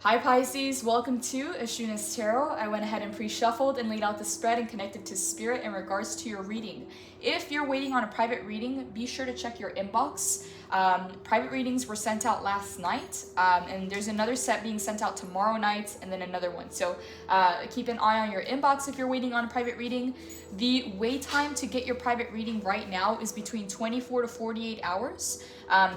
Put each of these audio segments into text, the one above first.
Hi Pisces, welcome to AshunasTarot. I went ahead and pre-shuffled and laid out the spread and connected to spirit in regards to your reading. If you're waiting on a private reading, be sure to check your inbox. Private readings were sent out last night, and there's another set being sent out tomorrow night, and then another one. So keep an eye on your inbox if you're waiting on a private reading. The wait time to get your private reading right now is between 24 to 48 hours.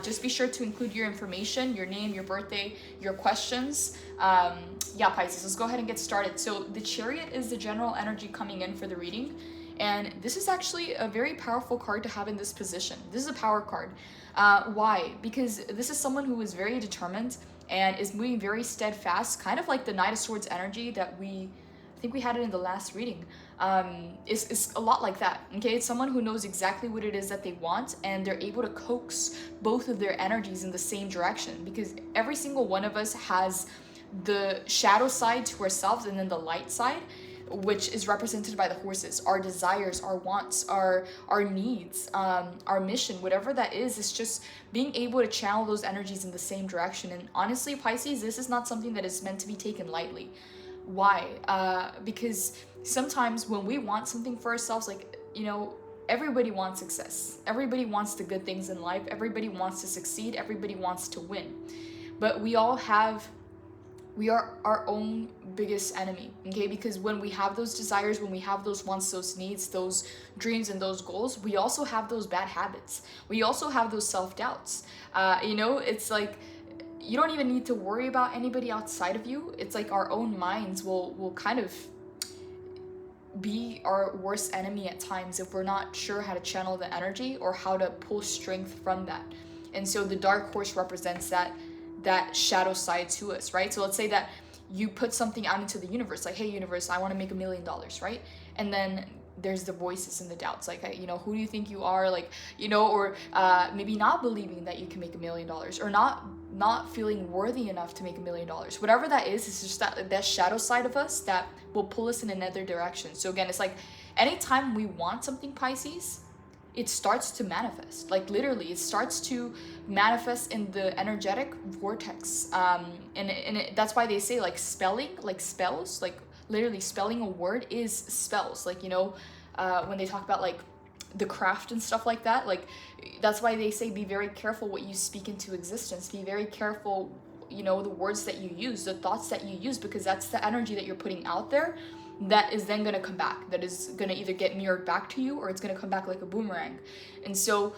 Just be sure to include your information, your name, your birthday, your questions. Yeah, Pisces, let's go ahead and get started. So the Chariot is the general energy coming in for the reading. And this is actually a very powerful card to have in this position. This is a power card. Why? Because this is someone who is very determined and is moving very steadfast, kind of like the Knight of Swords energy that I think we had it in the last reading. It's a lot like that, okay? It's someone who knows exactly what it is that they want, and they're able to coax both of their energies in the same direction, because every single one of us has the shadow side to ourselves and then the light side, which is represented by the horses. Our desires, our wants, our needs, our mission, whatever that is just being able to channel those energies in the same direction. And honestly, Pisces, this is not something that is meant to be taken lightly. Why? Because sometimes when we want something for ourselves, like, everybody wants success. Everybody wants the good things in life. Everybody wants to succeed. Everybody wants to win. But we are our own biggest enemy, okay? Because when we have those desires, when we have those wants, those needs, those dreams, and those goals, we also have those bad habits. We also have those self-doubts. It's like, you don't even need to worry about anybody outside of you. It's like our own minds will kind of be our worst enemy at times if we're not sure how to channel the energy or how to pull strength from that. And so the dark horse represents that shadow side to us, right? So let's say that you put something out into the universe, like, hey universe, I want to make $1 million, right? And then there's the voices and the doubts, like, who do you think you are, like, or maybe not believing that you can make $1 million, or not feeling worthy enough to make $1 million. Whatever that is, it's just that shadow side of us that will pull us in another direction. So again, it's like anytime we want something, Pisces, it starts to manifest. Like literally, it starts to manifest in the energetic vortex. That's why they say, like, spelling, like spells, like literally spelling a word is spells. Like, when they talk about like the craft and stuff like that, like that's why they say be very careful what you speak into existence. Be very careful, the words that you use, the thoughts that you use, because that's the energy that you're putting out there that is then going to come back, that is going to either get mirrored back to you or it's going to come back like a boomerang. And so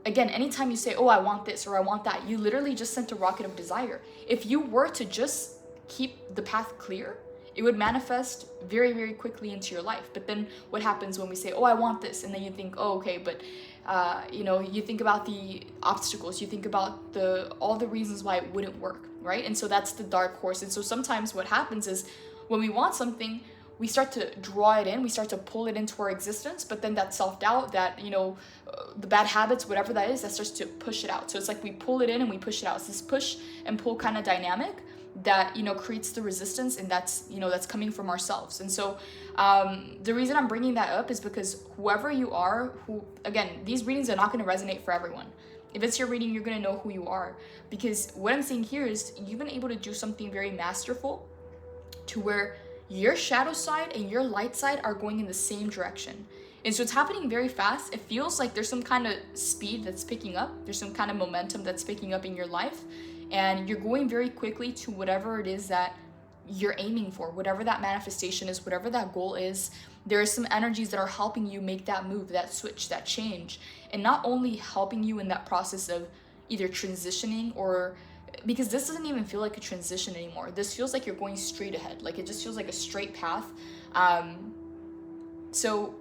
again, anytime you say, oh, I want this or I want that, you literally just sent a rocket of desire. If you were to just keep the path clear, it would manifest very, very quickly into your life. But then what happens when we say, oh, I want this, and then you think, oh, okay, but you think about the obstacles, you think about all the reasons why it wouldn't work, right? And so that's the dark horse. And so sometimes what happens is when we want something, we start to draw it in, we start to pull it into our existence, but then that self-doubt, that, the bad habits, whatever that is, that starts to push it out. So it's like we pull it in and we push it out. It's this push and pull kind of dynamic that, creates the resistance, and that's coming from ourselves. And so the reason I'm bringing that up is because whoever you are, again, these readings are not going to resonate for everyone. If it's your reading, you're going to know who you are, because what I'm saying here is you've been able to do something very masterful to where your shadow side and your light side are going in the same direction. And so it's happening very fast. It feels like there's some kind of speed that's picking up. There's some kind of momentum that's picking up in your life. And you're going very quickly to whatever it is that you're aiming for, whatever that manifestation is, whatever that goal is. There are some energies that are helping you make that move, that switch, that change. And not only helping you in that process of either transitioning, or because this doesn't even feel like a transition anymore. This feels like you're going straight ahead. Like it just feels like a straight path. So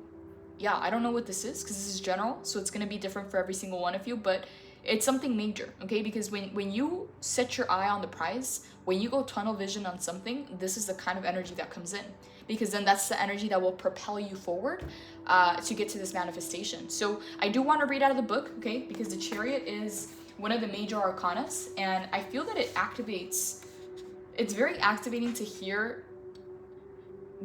yeah, I don't know what this is because this is general. So it's going to be different for every single one of you, but it's something major, okay? Because when you set your eye on the prize, when you go tunnel vision on something, this is the kind of energy that comes in, because then that's the energy that will propel you forward to get to this manifestation. So I do want to read out of the book, okay? Because the Chariot is one of the major arcanas, and I feel that it's very activating to hear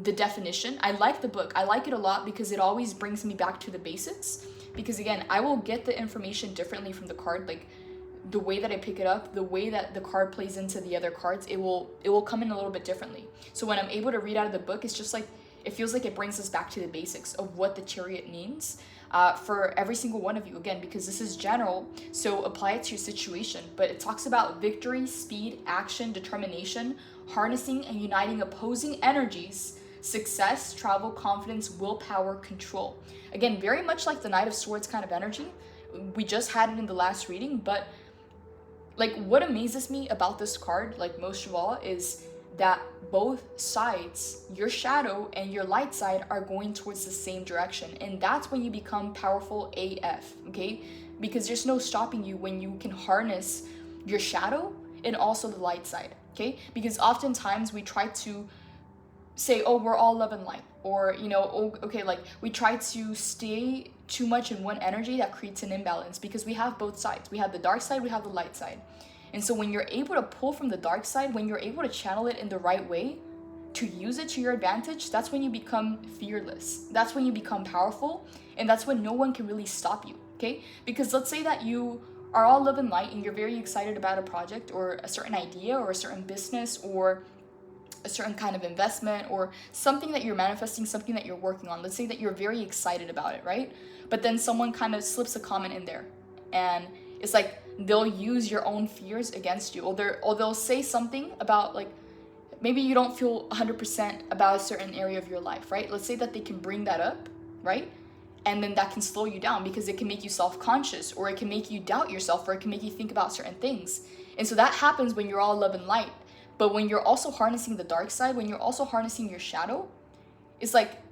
the definition. I like the book. I like it a lot because it always brings me back to the basics. Because again, I will get the information differently from the card. Like the way that I pick it up, the way that the card plays into the other cards, it will come in a little bit differently. So when I'm able to read out of the book, it's just like, it feels like it brings us back to the basics of what the Chariot means for every single one of you. Again, because this is general, so apply it to your situation. But it talks about victory, speed, action, determination, harnessing and uniting opposing energies, success, travel, confidence, willpower, control. Again, very much like the Knight of Swords kind of energy. We just had it in the last reading, but like what amazes me about this card, like most of all, is that both sides, your shadow and your light side, are going towards the same direction. And that's when you become powerful AF, okay? Because there's no stopping you when you can harness your shadow and also the light side, okay? Because oftentimes we try to say, oh, we're all love and light, or, you know, oh, okay, like we try to stay too much in one energy that creates an imbalance, because we have both sides. We have the dark side, we have the light side. And so when you're able to pull from the dark side, when you're able to channel it in the right way, to use it to your advantage, that's when you become fearless. That's when you become powerful, and that's when no one can really stop you, okay? Because let's say that you are all love and light and you're very excited about a project or a certain idea or a certain business or a certain kind of investment or something that you're manifesting, something that you're working on. Let's say that you're very excited about it, right? But then someone kind of slips a comment in there, and it's like they'll use your own fears against you, or they'll say something about, like, maybe you don't feel 100% about a certain area of your life, right? Let's say that they can bring that up, right? And then that can slow you down, because it can make you self-conscious, or it can make you doubt yourself, or it can make you think about certain things. And so that happens when you're all love and light. But when you're also harnessing the dark side, when you're also harnessing your shadow, it's like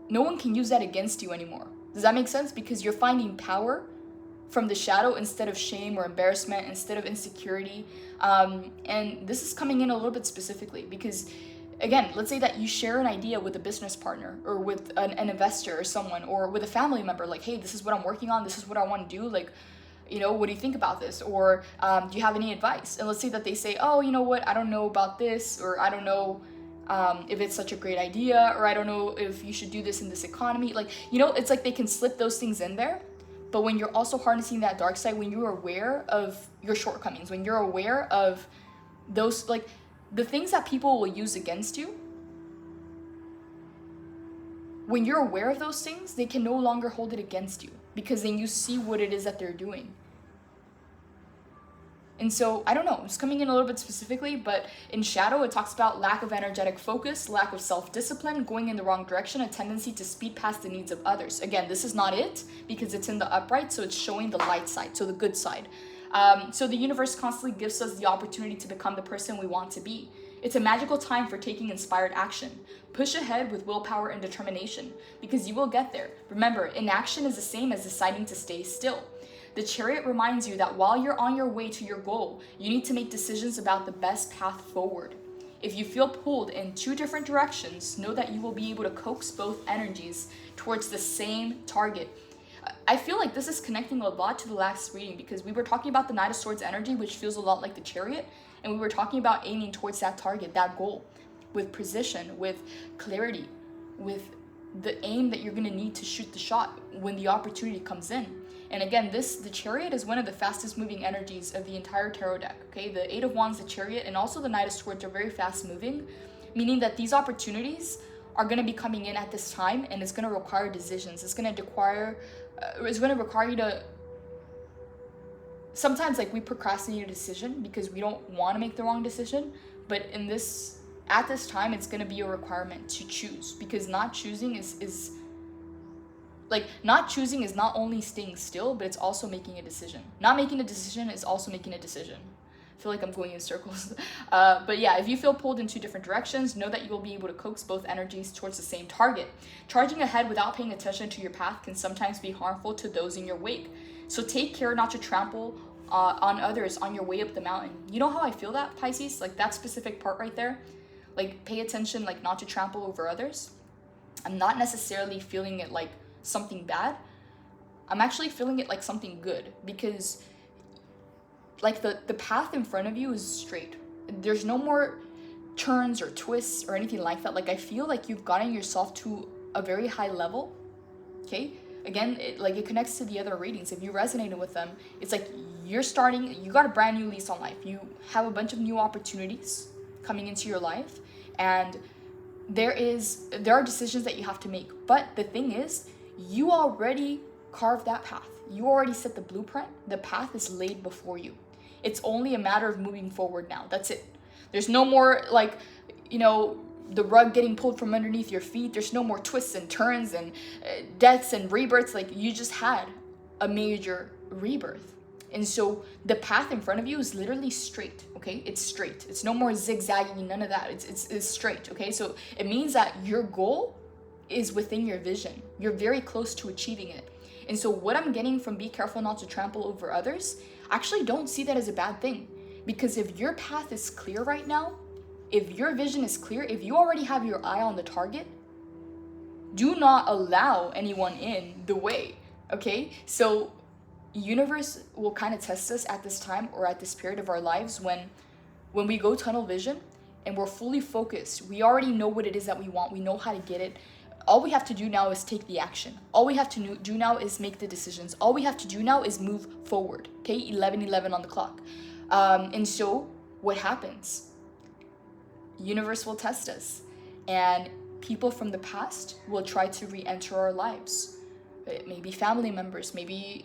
no one can use that against you anymore. Does that make sense? Because you're finding power from the shadow instead of shame or embarrassment, instead of insecurity. And this is coming in a little bit specifically because, again, let's say that you share an idea with a business partner or with an investor or someone, or with a family member, like, hey, this is what I'm working on, this is what I want to do, like, you know, what do you think about this? Or do you have any advice? And let's say that they say, oh, you know what, I don't know about this, or I don't know if it's such a great idea, or I don't know if you should do this in this economy. Like, you know, it's like they can slip those things in there. But when you're also harnessing that dark side, when you're aware of your shortcomings, when you're aware of those, like, the things that people will use against you, when you're aware of those things, they can no longer hold it against you, because then you see what it is that they're doing. And so, I don't know, it's coming in a little bit specifically, but in shadow, it talks about lack of energetic focus, lack of self-discipline, going in the wrong direction, a tendency to speed past the needs of others. Again, this is not it, because it's in the upright, so it's showing the light side, so the good side. So the universe constantly gives us the opportunity to become the person we want to be. It's a magical time for taking inspired action. Push ahead with willpower and determination, because you will get there. Remember, inaction is the same as deciding to stay still. The Chariot reminds you that while you're on your way to your goal, you need to make decisions about the best path forward. If you feel pulled in two different directions, know that you will be able to coax both energies towards the same target. I feel like this is connecting a lot to the last reading, because we were talking about the Knight of Swords energy, which feels a lot like the Chariot, and we were talking about aiming towards that target, that goal, with precision, with clarity, with the aim that you're going to need to shoot the shot when the opportunity comes in. And again, the Chariot is one of the fastest moving energies of the entire tarot deck, okay? The Eight of Wands, the Chariot, and also the Knight of Swords are very fast moving, meaning that these opportunities are going to be coming in at this time, and it's going to require decisions. It's going to require you to, sometimes, like, we procrastinate a decision because we don't want to make the wrong decision, but at this time, it's going to be a requirement to choose, because not choosing is not only staying still, but it's also making a decision. Not making a decision is also making a decision. I feel like I'm going in circles. But yeah, if you feel pulled in two different directions, know that you will be able to coax both energies towards the same target. Charging ahead without paying attention to your path can sometimes be harmful to those in your wake. So take care not to trample on others on your way up the mountain. You know how I feel that, Pisces? Like, that specific part right there? Like, pay attention, like, not to trample over others. I'm not necessarily feeling it like something bad. I'm actually feeling it like something good, because, like, the path in front of you is straight. There's no more turns or twists or anything like that. Like, I feel like you've gotten yourself to a very high level, okay? Again, it connects to the other readings. If you resonated with them, it's like you got a brand new lease on life. You have a bunch of new opportunities coming into your life, and there are decisions that you have to make. But the thing is, you already carved that path. You already set the blueprint. The path is laid before you. It's only a matter of moving forward now. That's it. There's no more like, the rug getting pulled from underneath your feet. There's no more twists and turns and deaths and rebirths. Like, you just had a major rebirth. And so the path in front of you is literally straight, okay? It's straight. It's no more zigzagging, none of that. It's straight, okay? So it means that your goal is within your vision. You're very close to achieving it. And so what I'm getting from be careful not to trample over others, I actually don't see that as a bad thing. Because if your path is clear right now, if your vision is clear, if you already have your eye on the target, do not allow anyone in the way, okay? So universe will kind of test us at this time or at this period of our lives when we go tunnel vision and we're fully focused. We already know what it is that we want. We know how to get it. All we have to do now is take the action. All we have to do now is make the decisions. All we have to do now is move forward. Okay, 11:11 on the clock. And so what happens? Universe will test us, and people from the past will try to re-enter our lives. Maybe family members, maybe,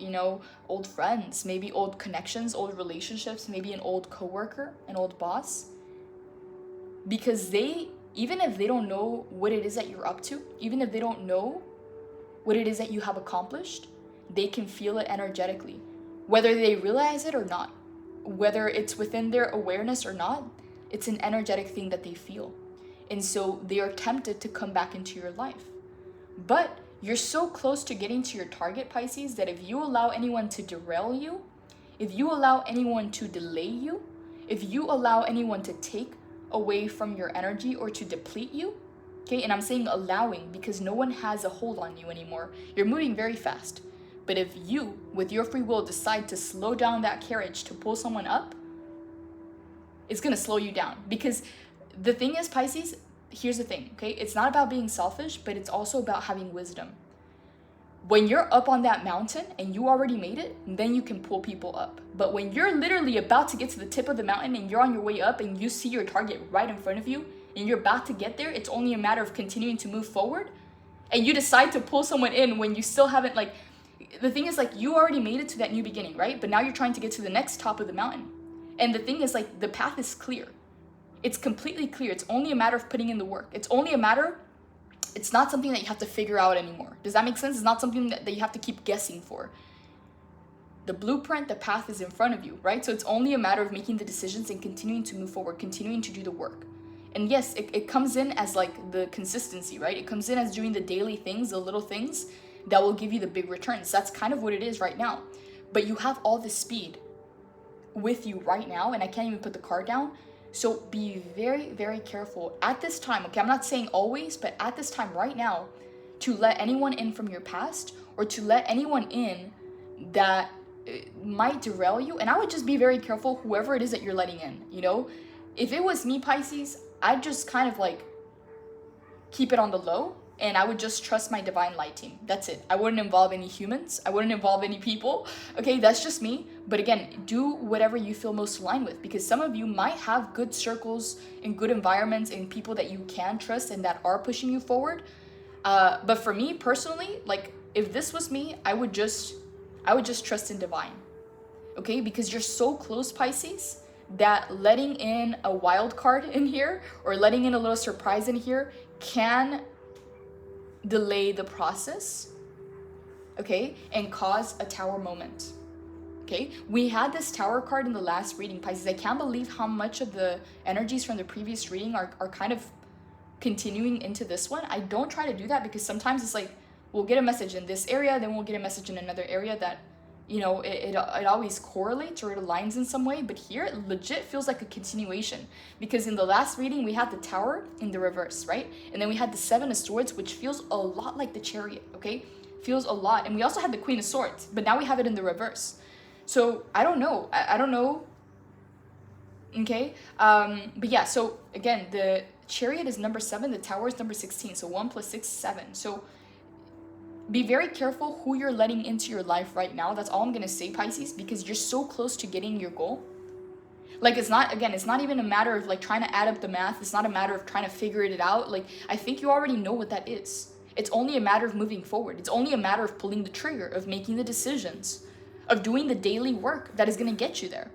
old friends, maybe old connections, old relationships, maybe an old coworker, an old boss. Because even if they don't know what it is that you're up to, even if they don't know what it is that you have accomplished, they can feel it energetically. Whether they realize it or not, whether it's within their awareness or not, it's an energetic thing that they feel. And so they are tempted to come back into your life. But you're so close to getting to your target, Pisces, that if you allow anyone to derail you, if you allow anyone to delay you, if you allow anyone to take away from your energy or to deplete you, okay, and I'm saying allowing because no one has a hold on you anymore. You're moving very fast. But if you, with your free will, decide to slow down that carriage to pull someone up, it's going to slow you down. Because the thing is, Pisces, here's the thing, okay? It's not about being selfish, but it's also about having wisdom. When you're up on that mountain and you already made it, then you can pull people up. But when you're literally about to get to the tip of the mountain and you're on your way up and you see your target right in front of you and you're about to get there, it's only a matter of continuing to move forward, and you decide to pull someone in when you still haven't, the thing is, you already made it to that new beginning, right? But now you're trying to get to the next top of the mountain. And the thing is, the path is clear. It's completely clear. It's only a matter of putting in the work. It's not something that you have to figure out anymore. Does that make sense? It's not something that you have to keep guessing for. The blueprint, the path is in front of you, right? So it's only a matter of making the decisions and continuing to move forward, continuing to do the work. And yes, it comes in as the consistency, right? It comes in as doing the daily things, the little things that will give you the big returns. That's kind of what it is right now. But you have all this speed with you right now, and I can't even put the card down. So be very, very careful at this time, okay? I'm not saying always, but at this time right now, to let anyone in from your past or to let anyone in that might derail you. And I would just be very careful, whoever it is that you're letting in, If it was me, Pisces, I'd just kind of keep it on the low, and I would just trust my divine light team. That's it. I wouldn't involve any humans. I wouldn't involve any people. Okay, that's just me. But again, do whatever you feel most aligned with, because some of you might have good circles and good environments and people that you can trust and that are pushing you forward. But for me personally, if this was me, I would just trust in divine. Okay, because you're so close, Pisces, that letting in a wild card in here or letting in a little surprise in here can delay the process, okay, and cause a tower moment. Okay, we had this tower card in the last reading, Pisces. I can't believe how much of the energies from the previous reading are kind of continuing into this one. I don't try to do that because sometimes it's we'll get a message in this area, then we'll get a message in another area that it always correlates or it aligns in some way. But here it legit feels like a continuation, because in the last reading we had the tower in the reverse, right? And then we had the 7 of swords, which feels a lot like the chariot, okay? Feels a lot. And we also had the queen of swords, but now we have it in the reverse. So I don't know. I don't know. Okay. But yeah, so again, the chariot is number 7, the tower is number 16. So 1 + 6 = 7. So Be very careful who you're letting into your life right now. That's all I'm going to say, Pisces, because you're so close to getting your goal. Like, it's not even a matter of like trying to add up the math. It's not a matter of trying to figure it out. Like, I think you already know what that is. It's only a matter of moving forward. It's only a matter of pulling the trigger, of making the decisions, of doing the daily work that is going to get you there.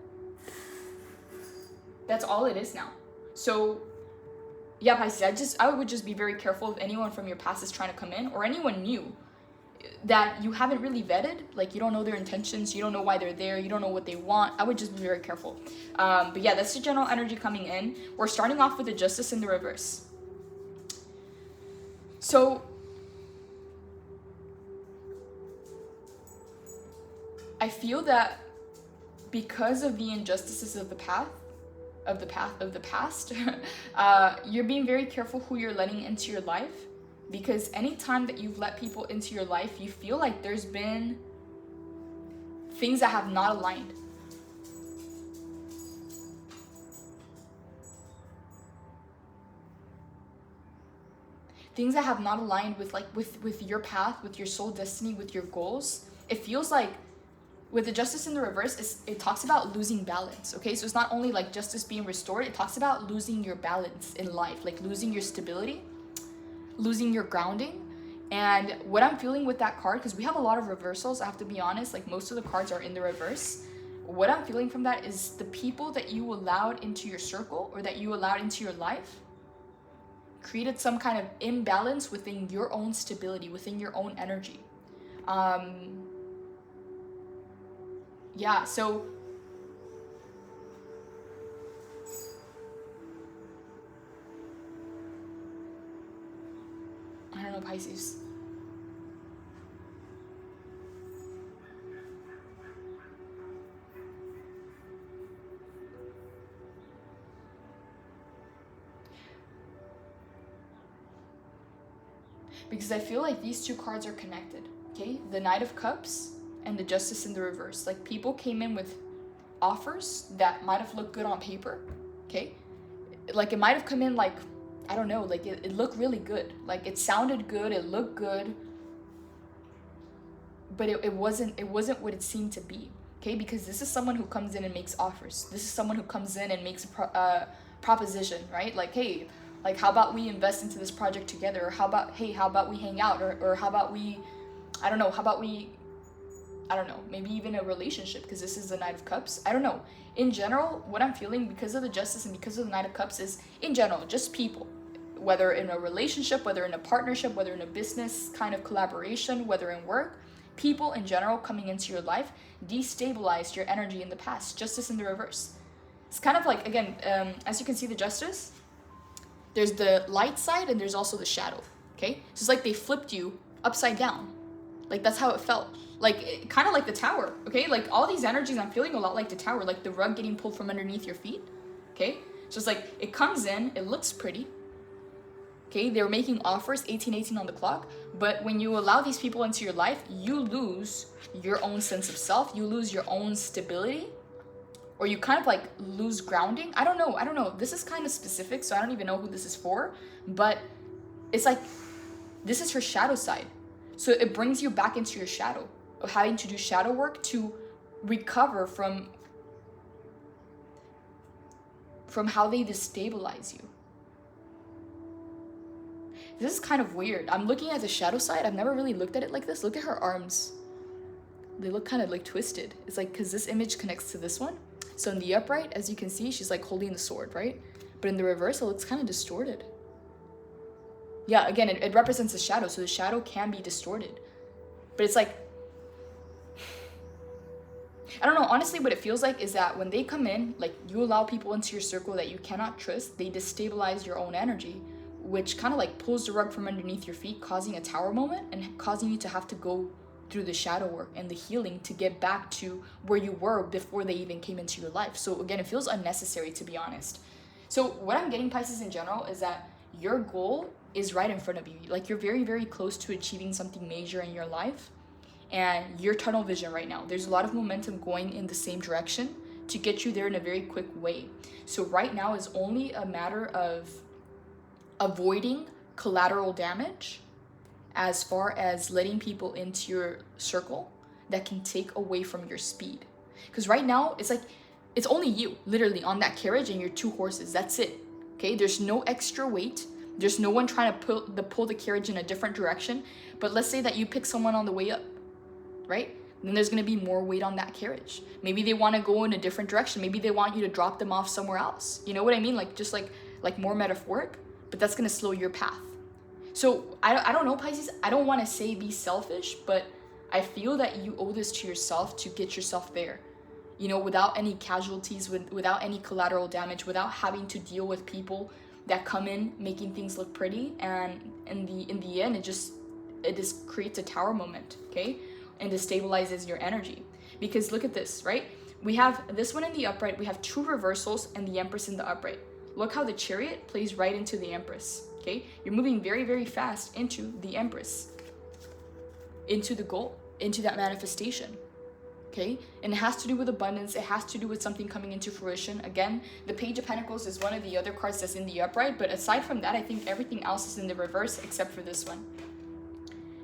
That's all it is now. So yeah, Pisces, I would just be very careful if anyone from your past is trying to come in, or anyone new that you haven't really vetted, like you don't know their intentions, you don't know why they're there, you don't know what they want. I would just be very careful. But yeah, that's the general energy coming in. We're starting off with the Justice in the reverse. So I feel that because of the injustices of the past, you're being very careful who you're letting into your life, because anytime that you've let people into your life, you feel like there's been things that have not aligned. Things that have not aligned with your path, with your soul destiny, with your goals. It feels like with the Justice in the reverse, it talks about losing balance, okay? So it's not only like justice being restored, it talks about losing your balance in life, like losing your stability, losing your grounding. And what I'm feeling with that card, because we have a lot of reversals, I have to be honest, like most of the cards are in the reverse. What I'm feeling from that is the people that you allowed into your circle, or that you allowed into your life, created some kind of imbalance within your own stability, within your own energy. Yeah, so I don't know, Pisces. Because I feel like these two cards are connected, okay? The Knight of Cups and the Justice in the reverse. Like, people came in with offers that might have looked good on paper, okay? Like, it might have come in like, I don't know, like it looked really good. Like, it sounded good, it looked good, but it wasn't what it seemed to be, okay? Because this is someone who comes in and makes offers. This is someone who comes in and makes a proposition, right? Like, hey, like, how about we invest into this project together? Or how about we hang out? Or how about we, I don't know, maybe even a relationship, because this is the Knight of Cups. I don't know. In general, what I'm feeling because of the Justice and because of the Knight of Cups is, in general, just people. Whether in a relationship, whether in a partnership, whether in a business kind of collaboration, whether in work, people in general coming into your life destabilized your energy in the past. Justice in the reverse. It's kind of like, again, as you can see, the Justice, there's the light side and there's also the shadow, okay? So it's like they flipped you upside down. Like, that's how it felt. Like, kind of like the Tower, okay? Like, all these energies, I'm feeling a lot like the Tower, like the rug getting pulled from underneath your feet, okay? So it's like, it comes in, it looks pretty, okay? They're making offers, 1818 on the clock, but when you allow these people into your life, you lose your own sense of self, you lose your own stability, or you kind of like lose grounding. I don't know. This is kind of specific, so I don't even know who this is for, but it's like, this is her shadow side. So it brings you back into your shadow, of having to do shadow work to recover from how they destabilize you. This is kind of weird. I'm looking at the shadow side. I've never really looked at it like this. Look at her arms. They look kind of like twisted. It's like, because this image connects to this one. So in the upright, as you can see, she's like holding the sword, right? But in the reverse, it looks kind of distorted. Yeah, again, it represents the shadow, so the shadow can be distorted. But it's like, I don't know, honestly, what it feels like is that when they come in, like, you allow people into your circle that you cannot trust, they destabilize your own energy, which kind of like pulls the rug from underneath your feet, causing a Tower moment and causing you to have to go through the shadow work and the healing to get back to where you were before they even came into your life. So again, it feels unnecessary, to be honest. So what I'm getting, Pisces, in general, is that your goal is right in front of you. Like, you're very, very close to achieving something major in your life, and you're tunnel vision right now. There's a lot of momentum going in the same direction to get you there in a very quick way. So right now is only a matter of avoiding collateral damage as far as letting people into your circle that can take away from your speed. Because right now, it's like, it's only you, literally, on that carriage and your 2 horses. That's it, okay? There's no extra weight. There's no one trying to pull the carriage in a different direction. But let's say that you pick someone on the way up, right? Then there's going to be more weight on that carriage. Maybe they want to go in a different direction. Maybe they want you to drop them off somewhere else. You know what I mean? Like, just like more metaphoric, but that's going to slow your path. So I don't know, Pisces. I don't want to say be selfish, but I feel that you owe this to yourself to get yourself there. You know, without any casualties, without any collateral damage, without having to deal with people that come in making things look pretty, and in the end, it just creates a tower moment, okay, and destabilizes your energy. Because look at this, right? We have this one in the upright, we have 2 reversals, and the Empress in the upright. Look how the Chariot plays right into the Empress, okay? You're moving very, very fast into the Empress, into the goal, into that manifestation. Okay, and it has to do with abundance. It has to do with something coming into fruition. Again, the Page of Pentacles is one of the other cards that's in the upright, but aside from that, I think everything else is in the reverse except for this one.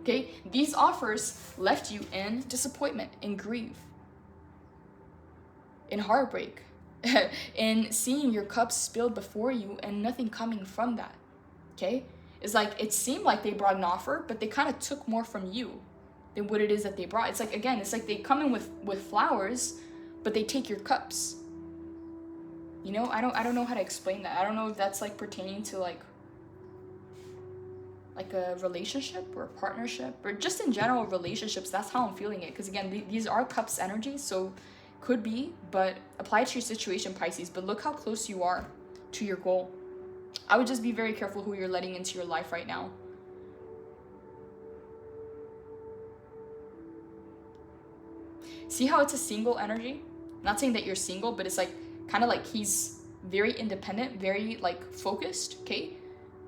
Okay, these offers left you in disappointment, in grief, in heartbreak, in seeing your cups spilled before you and nothing coming from that. Okay, it's like it seemed like they brought an offer, but they kind of took more from you than what it is that they brought. It's like, again, it's like they come in with flowers, but they take your cups. You know, I don't know how to explain that. I don't know if that's like pertaining to like a relationship or a partnership, or just in general relationships. That's how I'm feeling it. Because again, these are cups energy, so could be, but apply it to your situation, Pisces. But look how close you are to your goal. I would just be very careful who you're letting into your life right now. See how it's a single energy? Not saying that you're single, but it's like kind of like he's very independent, very like focused, okay?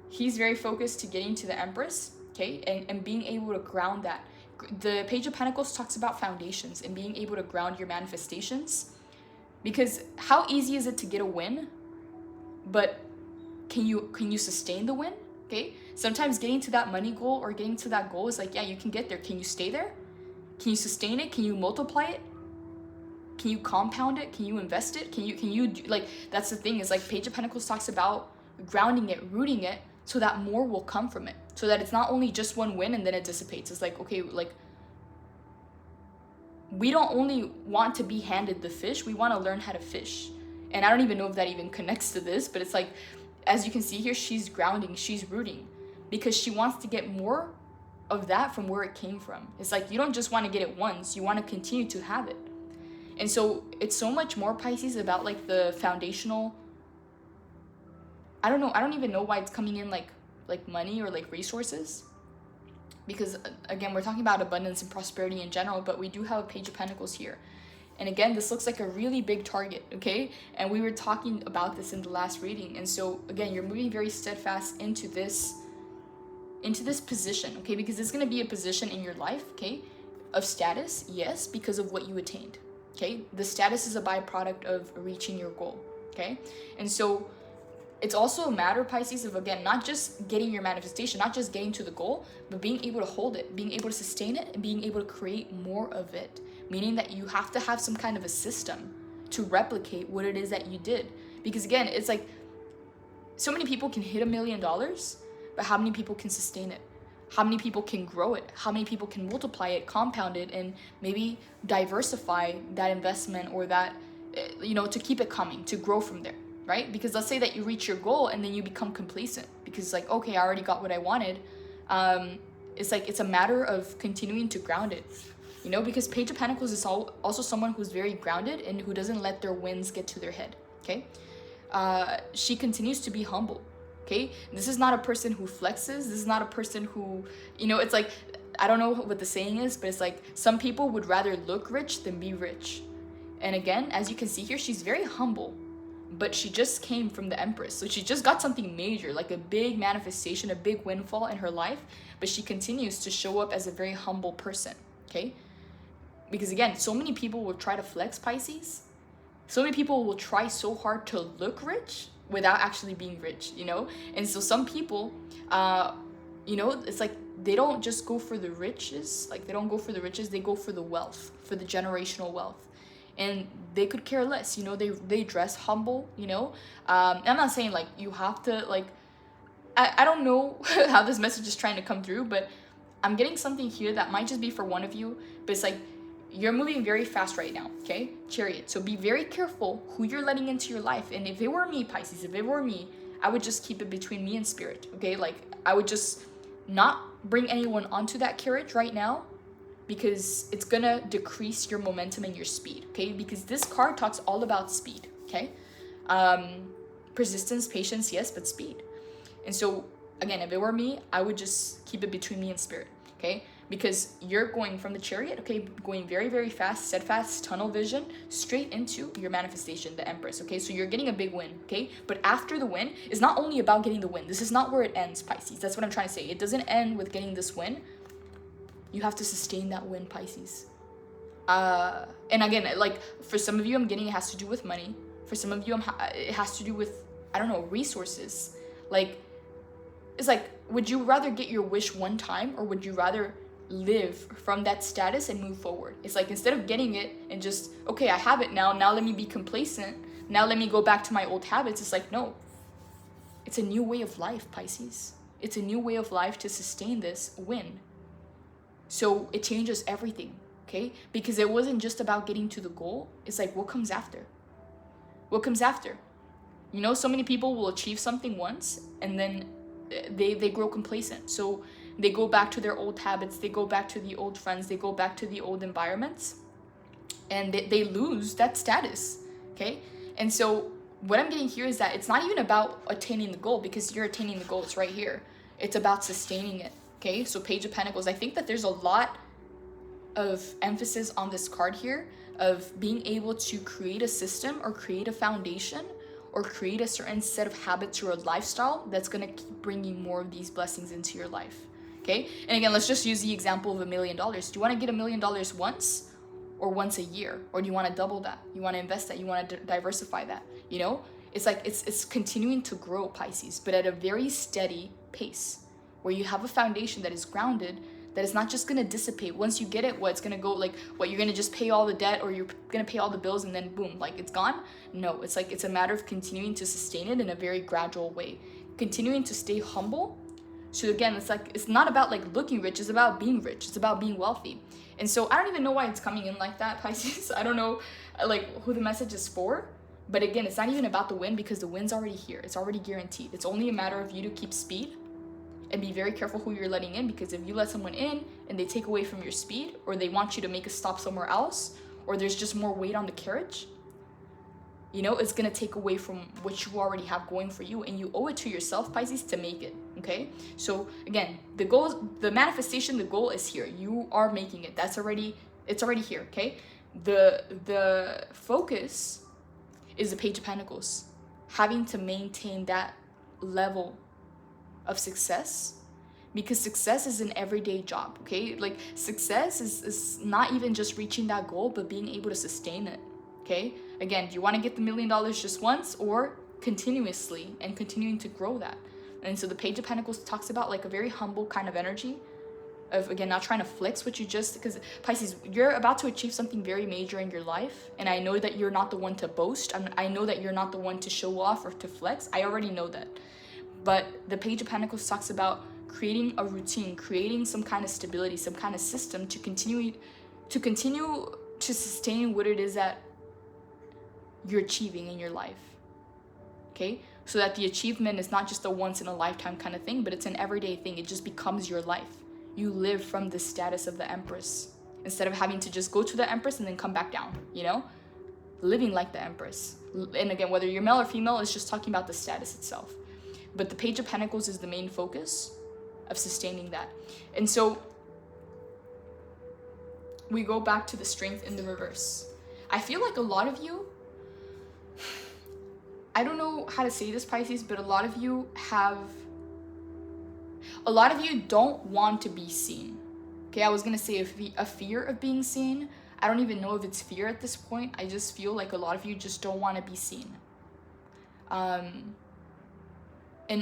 He's very focused to getting to the Empress, okay? And being able to ground that. The Page of Pentacles talks about foundations and being able to ground your manifestations. Because how easy is it to get a win? But can you sustain the win? Okay? Sometimes getting to that money goal or getting to that goal is like, yeah, you can get there. Can you stay there? Can you sustain it? Can you multiply it? Can you compound it? Can you invest it? Can you like, that's the thing, is like Page of Pentacles talks about grounding it, rooting it, so that more will come from it. So that it's not only just one win and then it dissipates. It's like, okay, like we don't only want to be handed the fish, we want to learn how to fish. And I don't even know if that even connects to this, but it's like, as you can see here, she's grounding, she's rooting, because she wants to get more of that from where it came from. It's like, you don't just want to get it once, you want to continue to have it. And so it's so much more, Pisces, about like the foundational, I don't even know why it's coming in like money or like resources, because again, we're talking about abundance and prosperity in general, but we do have a Page of Pentacles here. And again, this looks like a really big target, okay? And we were talking about this in the last reading. And so again, you're moving very steadfast into this position, okay? Because it's going to be a position in your life, okay, of status, yes, because of what you attained, okay? The status is a byproduct of reaching your goal, okay? And so it's also a matter, Pisces, of, again, not just getting your manifestation, not just getting to the goal, but being able to hold it, being able to sustain it, and being able to create more of it. Meaning that you have to have some kind of a system to replicate what it is that you did. Because again, it's like, so many people can hit $1 million, but how many people can sustain it? How many people can grow it? How many people can multiply it, compound it, and maybe diversify that investment, or that, you know, to keep it coming, to grow from there, right? Because let's say that you reach your goal and then you become complacent because it's like, okay, I already got what I wanted. It's like, it's a matter of continuing to ground it, you know, because Page of Pentacles is also someone who's very grounded and who doesn't let their wins get to their head, okay? She continues to be humble. Okay, this is not a person who flexes. This is not a person who, you know, it's like, I don't know what the saying is, but it's like, some people would rather look rich than be rich. And again, as you can see here, she's very humble, but she just came from the Empress. So she just got something major, like a big manifestation, a big windfall in her life, but she continues to show up as a very humble person, okay? Because again, so many people will try to flex, Pisces. So many people will try so hard to look rich without actually being rich, you know? And so some people, you know, it's like they don't just go for the riches. Like, they don't go for the riches, they go for the wealth, for the generational wealth. And they could care less, you know, they dress humble, you know. I'm not saying like you have to like, I don't know how this message is trying to come through, but I'm getting something here that might just be for one of you, but it's like, you're moving very fast right now, okay? Chariot. So be very careful who you're letting into your life. And if it were me, Pisces, if it were me, I would just keep it between me and spirit, okay? Like, I would just not bring anyone onto that carriage right now, because it's gonna decrease your momentum and your speed, okay? Because this card talks all about speed, okay? Persistence, patience, yes, but speed. And so, again, if it were me, I would just keep it between me and spirit, okay? Because you're going from the Chariot, okay, going very, very fast, steadfast, tunnel vision, straight into your manifestation, the Empress, okay? So you're getting a big win, okay? But after the win, it's not only about getting the win. This is not where it ends, Pisces. That's what I'm trying to say. It doesn't end with getting this win. You have to sustain that win, Pisces. And again, like, for some of you, I'm getting it has to do with money. For some of you, it has to do with, I don't know, resources. Like, it's like, would you rather get your wish one time, or would you rather live from that status and move forward? It's like, instead of getting it and just, okay, I have it now let me be complacent, now let me go back to my old habits. It's like, no, it's a new way of life, Pisces. It's a new way of life to sustain this win. So it changes everything, okay? Because it wasn't just about getting to the goal. It's like, what comes after? What comes after? You know, so many people will achieve something once and then they grow complacent. So they go back to their old habits, they go back to the old friends, they go back to the old environments, and they lose that status, okay? And so what I'm getting here is that it's not even about attaining the goal, because you're attaining the goal, it's right here. It's about sustaining it, okay? So Page of Pentacles, I think that there's a lot of emphasis on this card here of being able to create a system or create a foundation or create a certain set of habits or a lifestyle that's going to keep bringing more of these blessings into your life. Okay, and again, let's just use the example of $1 million. Do you want to get $1 million once, or once a year? Or do you want to double that? You want to invest that? You want to diversify that? You know, it's like, it's continuing to grow, Pisces, but at a very steady pace, where you have a foundation that is grounded, that is not just going to dissipate. Once you get it, it's going to go, like, what, you're going to just pay all the debt, or you're going to pay all the bills and then boom, like, it's gone? No, it's like, it's a matter of continuing to sustain it in a very gradual way, continuing to stay humble. So again, it's like, it's not about like looking rich, it's about being rich, it's about being wealthy. And so I don't even know why it's coming in like that, Pisces. I don't know like who the message is for, but again, it's not even about the win, because the win's already here, it's already guaranteed. It's only a matter of you to keep speed and be very careful who you're letting in, because if you let someone in and they take away from your speed, or they want you to make a stop somewhere else, or there's just more weight on the carriage, you know, it's going to take away from what you already have going for you, and you owe it to yourself, Pisces, to make it, okay? So again, the goal, the manifestation, the goal is here. You are making it. It's already here, okay? The focus is the Page of Pentacles, having to maintain that level of success, because success is an everyday job, okay? Like, success is not even just reaching that goal, but being able to sustain it, okay? Again, do you want to get the $1 million just once, or continuously and continuing to grow that? And so the Page of Pentacles talks about like a very humble kind of energy of, again, not trying to flex what you just, because Pisces, you're about to achieve something very major in your life. And I know that you're not the one to boast. I know that you're not the one to show off or to flex. I already know that. But the Page of Pentacles talks about creating a routine, creating some kind of stability, some kind of system to continue to sustain what it is that you're achieving in your life, okay? So that the achievement is not just a once in a lifetime kind of thing, but it's an everyday thing. It just becomes your life. You live from the status of the Empress, instead of having to just go to the Empress and then come back down, you know? Living like the Empress. And again, whether you're male or female, it's just talking about the status itself. But the Page of Pentacles is the main focus of sustaining that. And so we go back to the Strength in the reverse. I feel like a lot of you, I don't know how to say this, Pisces, but a lot of you don't want to be seen. Okay, I was gonna say a fear of being seen. I don't even know if it's fear at this point. I just feel like a lot of you just don't want to be seen. And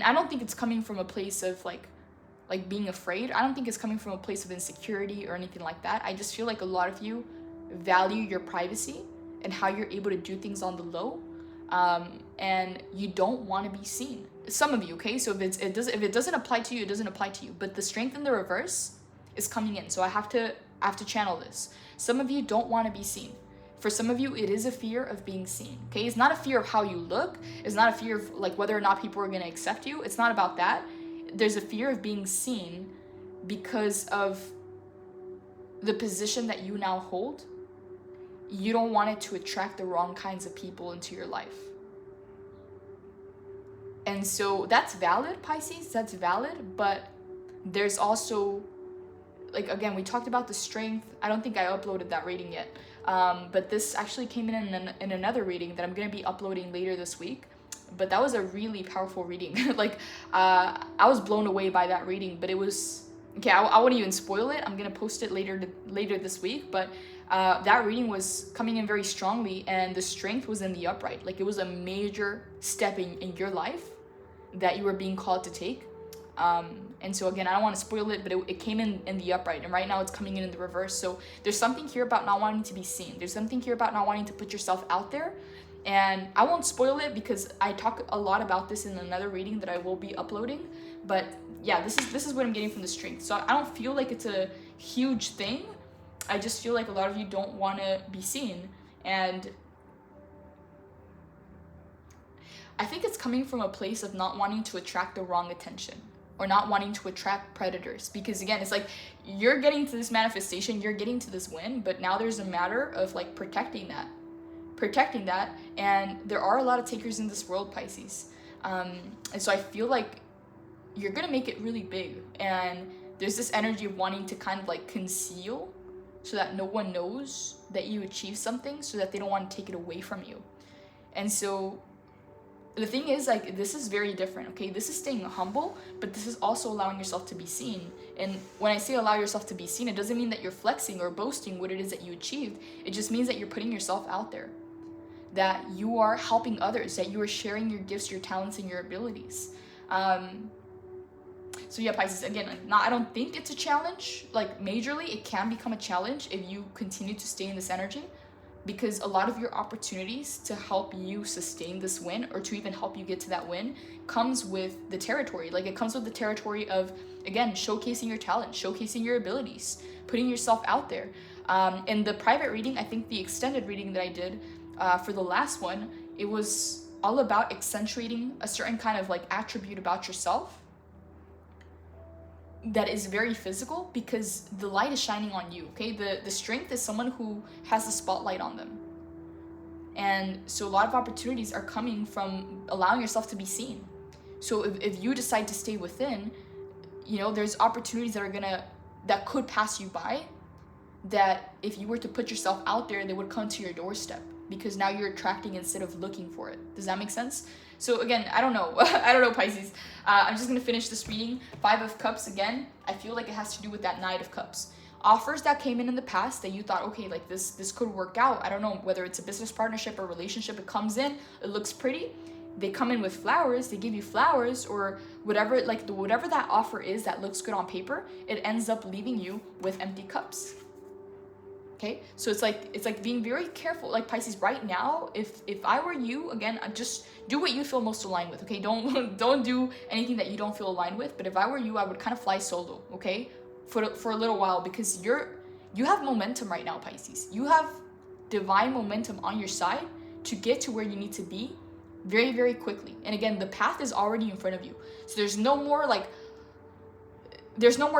I don't think it's coming from a place of like like being afraid. I don't think it's coming from a place of insecurity or anything like that. I just feel like a lot of you value your privacy and how you're able to do things on the low, and you don't want to be seen. Some of you, okay? So if it doesn't apply to you, it doesn't apply to you. But the strength in the reverse is coming in, so I have to channel this. Some of you don't want to be seen. For some of you, it is a fear of being seen, okay? It's not a fear of how you look. It's not a fear of like whether or not people are going to accept you. It's not about that. There's a fear of being seen because of the position that you now hold. You don't want it to attract the wrong kinds of people into your life. And so that's valid, Pisces, that's valid, but there's also, like, again, we talked about the strength. I don't think I uploaded that reading yet, but this actually came in another reading that I'm going to be uploading later this week. But that was a really powerful reading. Like, I was blown away by that reading, but it was, okay, I wouldn't even spoil it. I'm going to post it later this week, but that reading was coming in very strongly, and the strength was in the upright. Like, it was a major step in your life that you were being called to take. And so again, I don't want to spoil it, but it came in the upright, and right now it's coming in the reverse. So there's something here about not wanting to be seen. There's something here about not wanting to put yourself out there. And I won't spoil it because I talk a lot about this in another reading that I will be uploading. But yeah, this is what I'm getting from the strength. So I don't feel like it's a huge thing. I just feel like a lot of you don't want to be seen. And I think it's coming from a place of not wanting to attract the wrong attention, or not wanting to attract predators. Because again, it's like you're getting to this manifestation, you're getting to this win, but now there's a matter of like protecting that. And there are a lot of takers in this world, Pisces. And so I feel like you're gonna make it really big, and there's this energy of wanting to kind of like conceal so that no one knows that you achieved something, so that they don't want to take it away from you. And so the thing is, like, this is very different, okay? This is staying humble, but this is also allowing yourself to be seen. And when I say allow yourself to be seen, it doesn't mean that you're flexing or boasting what it is that you achieved. It just means that you're putting yourself out there, that you are helping others, that you are sharing your gifts, your talents, and your abilities. So yeah, Pisces, again, I don't think it's a challenge. Like, majorly, it can become a challenge if you continue to stay in this energy, because a lot of your opportunities to help you sustain this win, or to even help you get to that win, comes with the territory. Like, it comes with the territory of, again, showcasing your talent, showcasing your abilities, putting yourself out there. In the private reading, I think the extended reading that I did for the last one, it was all about accentuating a certain kind of like attribute about yourself that is very physical, because the light is shining on you, okay? The strength is someone who has the spotlight on them. And so a lot of opportunities are coming from allowing yourself to be seen. So if you decide to stay within, you know, there's opportunities that could pass you by, that if you were to put yourself out there, they would come to your doorstep, because now you're attracting instead of looking for it. Does that make sense? So again, I don't know. I don't know, Pisces. I'm just going to finish this reading. 5 of Cups, again, I feel like it has to do with that Knight of Cups. Offers that came in the past that you thought, okay, like this could work out. I don't know whether it's a business partnership or relationship. It comes in, it looks pretty. They come in with flowers, they give you flowers, or whatever, like whatever that offer is that looks good on paper, it ends up leaving you with empty cups. Okay, so it's like being very careful. Like, Pisces, right now, if I were you, again, I'd just do what you feel most aligned with, okay? Don't do anything that you don't feel aligned with. But if I were you, I would kind of fly solo, okay, for a little while, because you have momentum right now, Pisces. You have divine momentum on your side to get to where you need to be very, very quickly. And again, the path is already in front of you, so there's no more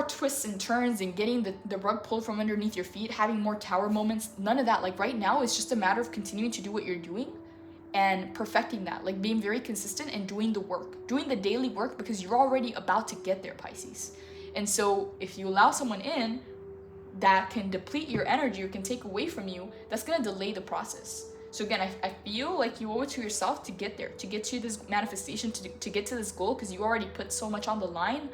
twists and turns and getting the rug pulled from underneath your feet, having more tower moments, none of that. Like, right now, it's just a matter of continuing to do what you're doing and perfecting that, like being very consistent and doing the work, doing the daily work, because you're already about to get there, Pisces. And so if you allow someone in that can deplete your energy or can take away from you, that's going to delay the process. So again, I feel like you owe it to yourself to get there, to get to this manifestation, to get to this goal, because you already put so much on the line.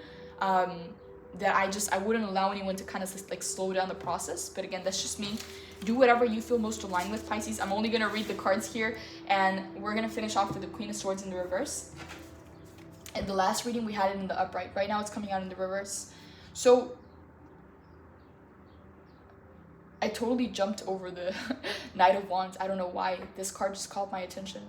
That I wouldn't allow anyone to kind of like slow down the process. But again, that's just me. Do whatever you feel most aligned with, Pisces. I'm only going to read the cards here, and we're going to finish off with the Queen of Swords in the reverse. And the last reading we had it in the upright. Right now it's coming out in the reverse. So I totally jumped over the Knight of Wands. I don't know why. This card just caught my attention.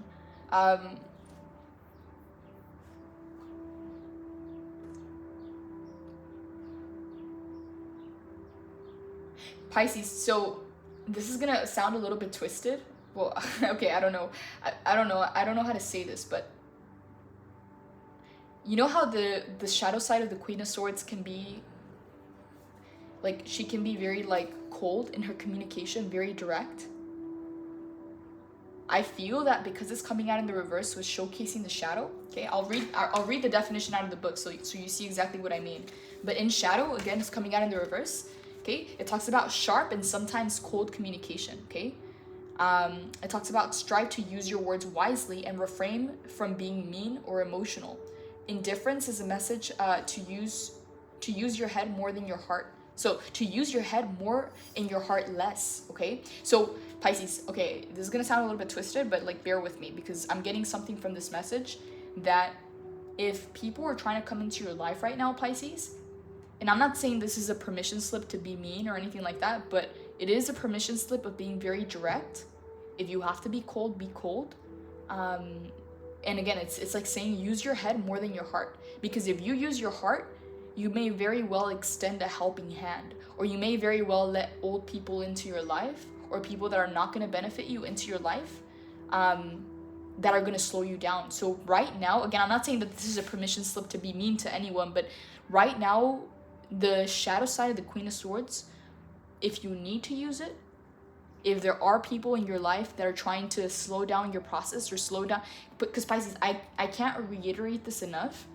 Pisces, so this is gonna sound a little bit twisted. Well, okay, I don't know. I don't know how to say this, but you know how the shadow side of the Queen of Swords can be, like, she can be very, like, cold in her communication, very direct. I feel that because it's coming out in the reverse with showcasing the shadow, okay, I'll read the definition out of the book so you see exactly what I mean. But in shadow, again, it's coming out in the reverse, okay? It talks about sharp and sometimes cold communication, okay? It talks about strive to use your words wisely and refrain from being mean or emotional. Indifference is a message to use your head more than your heart. So to use your head more and your heart less, okay? So Pisces, okay, this is gonna sound a little bit twisted, but like bear with me because I'm getting something from this message that if people are trying to come into your life right now, Pisces, and I'm not saying this is a permission slip to be mean or anything like that, but it is a permission slip of being very direct. If you have to be cold, be cold. And again, it's like saying use your head more than your heart. Because if you use your heart, you may very well extend a helping hand. Or you may very well let old people into your life, or people that are not going to benefit you into your life, that are going to slow you down. So right now, again, I'm not saying that this is a permission slip to be mean to anyone, but right now, the shadow side of the Queen of Swords, if you need to use it, if there are people in your life that are trying to slow down your process or slow down, because Pisces, I can't reiterate this enough,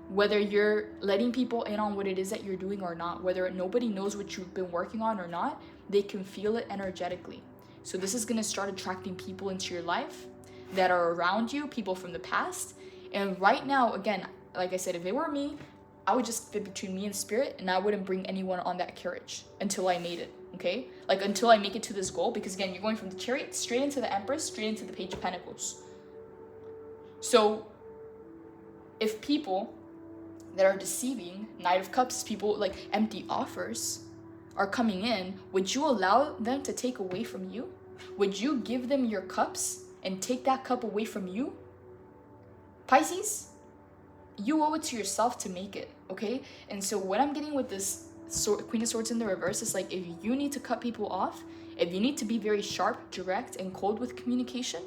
whether you're letting people in on what it is that you're doing or not, whether nobody knows what you've been working on or not, they can feel it energetically. So this is going to start attracting people into your life that are around you, people from the past. And right now, again, like I said, if it were me, I would just fit between me and spirit, and I wouldn't bring anyone on that carriage until I made it, okay? Like until I make it to this goal, because again, you're going from the Chariot straight into the Empress, straight into the Page of Pentacles. So if people that are deceiving, Knight of Cups, people like empty offers are coming in, would you allow them to take away from you? Would you give them your cups and take that cup away from you? Pisces, you owe it to yourself to make it, okay? And so what I'm getting with this Queen of Swords in the reverse is like, if you need to cut people off, if you need to be very sharp, direct, and cold with communication,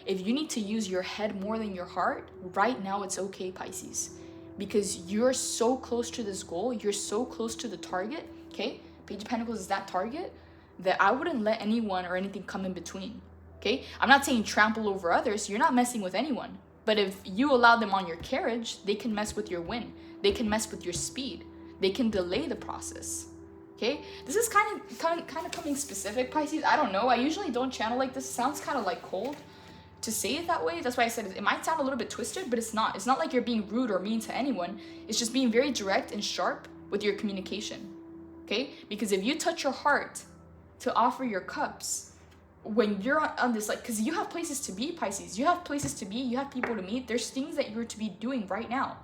if you need to use your head more than your heart, right now it's okay, Pisces. Because you're so close to this goal, you're so close to the target, okay? Page of Pentacles is that target, that I wouldn't let anyone or anything come in between, okay? I'm not saying trample over others, you're not messing with anyone. But if you allow them on your carriage, they can mess with your win. They can mess with your speed. They can delay the process, okay? This is kind of coming specific, Pisces. I don't know. I usually don't channel like this. It sounds kind of like cold to say it that way. That's why I said it might sound a little bit twisted, but it's not. It's not like you're being rude or mean to anyone. It's just being very direct and sharp with your communication, okay? Because if you touch your heart to offer your cups, when you're on this, like, because you have places to be, Pisces, you have places to be, you have people to meet, there's things that you're to be doing right now,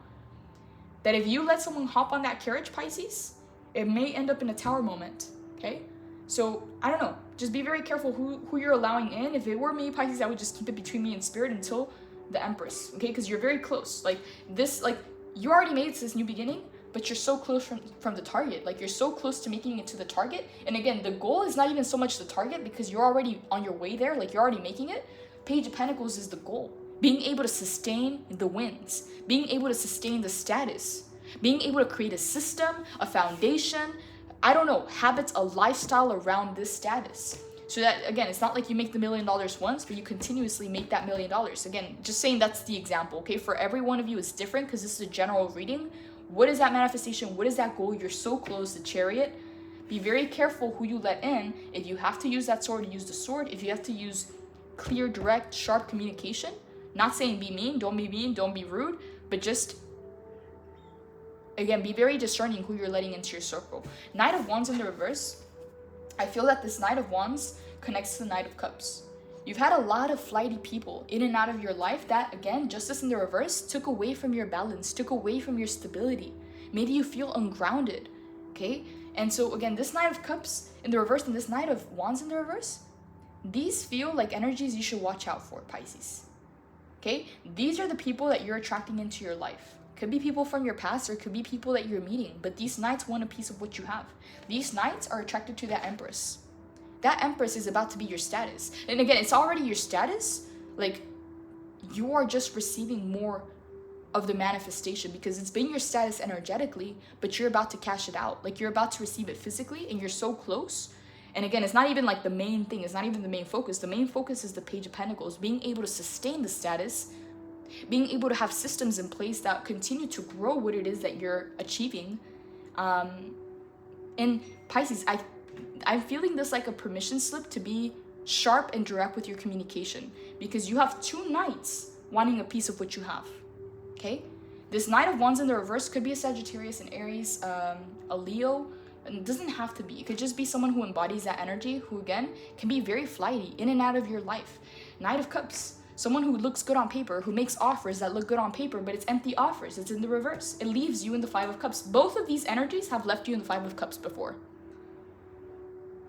that if you let someone hop on that carriage, Pisces, it may end up in a tower moment, okay? So, I don't know, just be very careful who you're allowing in. If it were me, Pisces, I would just keep it between me and spirit until the Empress, okay? Because you're very close, like, this, like, you already made it to this new beginning, but you're so close from the target. Like, you're so close to making it to the target. And again, the goal is not even so much the target, because you're already on your way there. Like, you're already making it. Page of Pentacles is the goal. Being able to sustain the wins. Being able to sustain the status. Being able to create a system, a foundation, I don't know, habits, a lifestyle around this status. So that, again, it's not like you make the $1 million once, but you continuously make that $1 million. Again, just saying that's the example, okay? For every one of you, it's different because this is a general reading. What is that manifestation? What is that goal? You're so close, the Chariot. Be very careful who you let in. If you have to use that sword, use the sword. If you have to use clear, direct, sharp communication, not saying be mean, don't be rude, but just, again, be very discerning who you're letting into your circle. Knight of Wands in the reverse, I feel that this Knight of Wands connects to the Knight of Cups. You've had a lot of flighty people in and out of your life that, again, justice in the reverse, took away from your balance, took away from your stability, made you feel ungrounded, okay? And so again, this Knight of Cups in the reverse and this Knight of Wands in the reverse, these feel like energies you should watch out for, Pisces, okay? These are the people that you're attracting into your life. Could be people from your past or could be people that you're meeting, but these Knights want a piece of what you have. These Knights are attracted to that Empress. That Empress is about to be your status. And again, it's already your status. Like, you are just receiving more of the manifestation because it's been your status energetically, but you're about to cash it out. Like, you're about to receive it physically and you're so close. And again, it's not even like the main thing. It's not even the main focus. The main focus is the Page of Pentacles, being able to sustain the status, being able to have systems in place that continue to grow what it is that you're achieving. And Pisces, I'm feeling this like a permission slip to be sharp and direct with your communication because you have two Knights wanting a piece of what you have, okay? This Knight of Wands in the reverse could be a Sagittarius, an Aries, a Leo. And it doesn't have to be. It could just be someone who embodies that energy, who again can be very flighty in and out of your life. Knight of Cups, someone who looks good on paper, who makes offers that look good on paper, but it's empty offers. It's in the reverse. It leaves you in the Five of Cups. Both of these energies have left you in the Five of Cups before.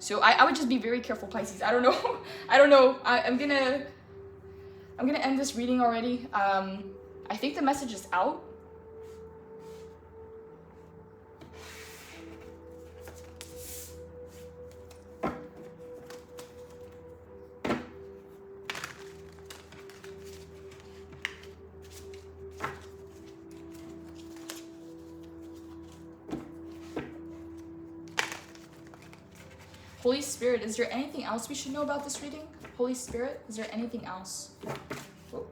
So I would just be very careful, Pisces. I don't know. I don't know. I'm gonna end this reading already. I think the message is out. Holy Spirit, is there anything else we should know about this reading? Holy Spirit, is there anything else? Whoa.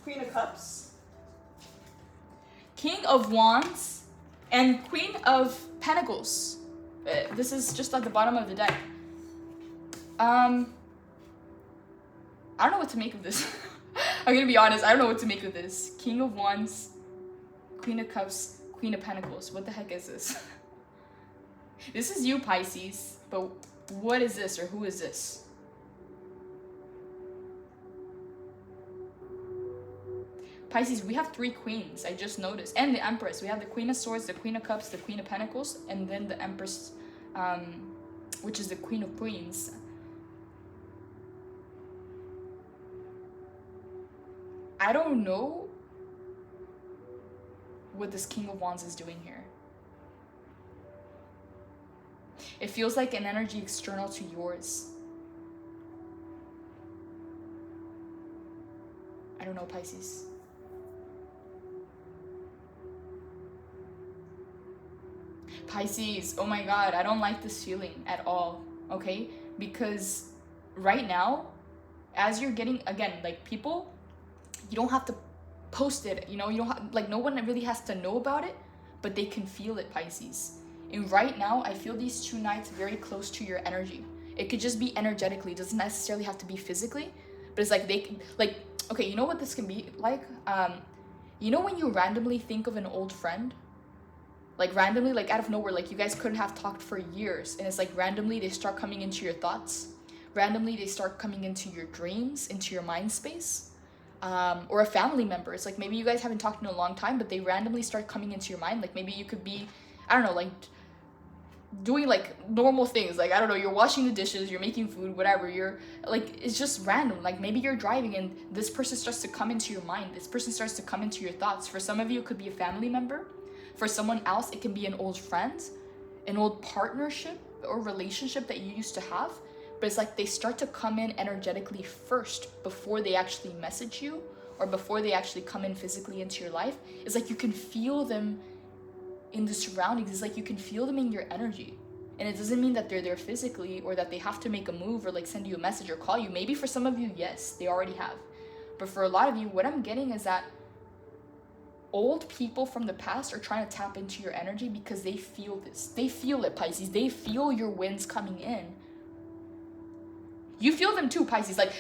Queen of Cups, King of Wands, and Queen of Pentacles. This is just at the bottom of the deck. I don't know what to make of this. I'm gonna be honest, I don't know what to make of this. King of Wands, Queen of Cups, Queen of Pentacles. What the heck is this? This is you, Pisces, but what is this or who is this? Pisces, we have three queens, I just noticed. And the Empress. We have the Queen of Swords, the Queen of Cups, the Queen of Pentacles, and then the Empress, which is the Queen of Queens. I don't know what this King of Wands is doing here. It feels like an energy external to yours. I don't know, Pisces. Pisces, oh my God, I don't like this feeling at all, okay? Because right now, as you're getting, again, like people, you don't have to post it, you know, you don't have, like no one really has to know about it, but they can feel it, Pisces. And right now, I feel these two Knights very close to your energy. It could just be energetically, it doesn't necessarily have to be physically, but it's like they can, like, okay, you know what this can be like? You know when you randomly think of an old friend? Like randomly, like out of nowhere, like you guys couldn't have talked for years, and it's like randomly they start coming into your thoughts. Randomly they start coming into your dreams, into your mind space. Or a family member. It's like maybe you guys haven't talked in a long time, but they randomly start coming into your mind. Like maybe you could be, I don't know, like doing like normal things. Like, I don't know, you're washing the dishes, you're making food, whatever. You're like, it's just random. Like maybe you're driving and this person starts to come into your mind. This person starts to come into your thoughts. For some of you, it could be a family member. For someone else, it can be an old friend, an old partnership or relationship that you used to have. But it's like they start to come in energetically first before they actually message you or before they actually come in physically into your life. It's like you can feel them in the surroundings. It's like you can feel them in your energy. And it doesn't mean that they're there physically or that they have to make a move or like send you a message or call you. Maybe for some of you, yes, they already have. But for a lot of you, what I'm getting is that old people from the past are trying to tap into your energy because they feel this. They feel it, Pisces. They feel your winds coming in. You feel them too, Pisces. Like,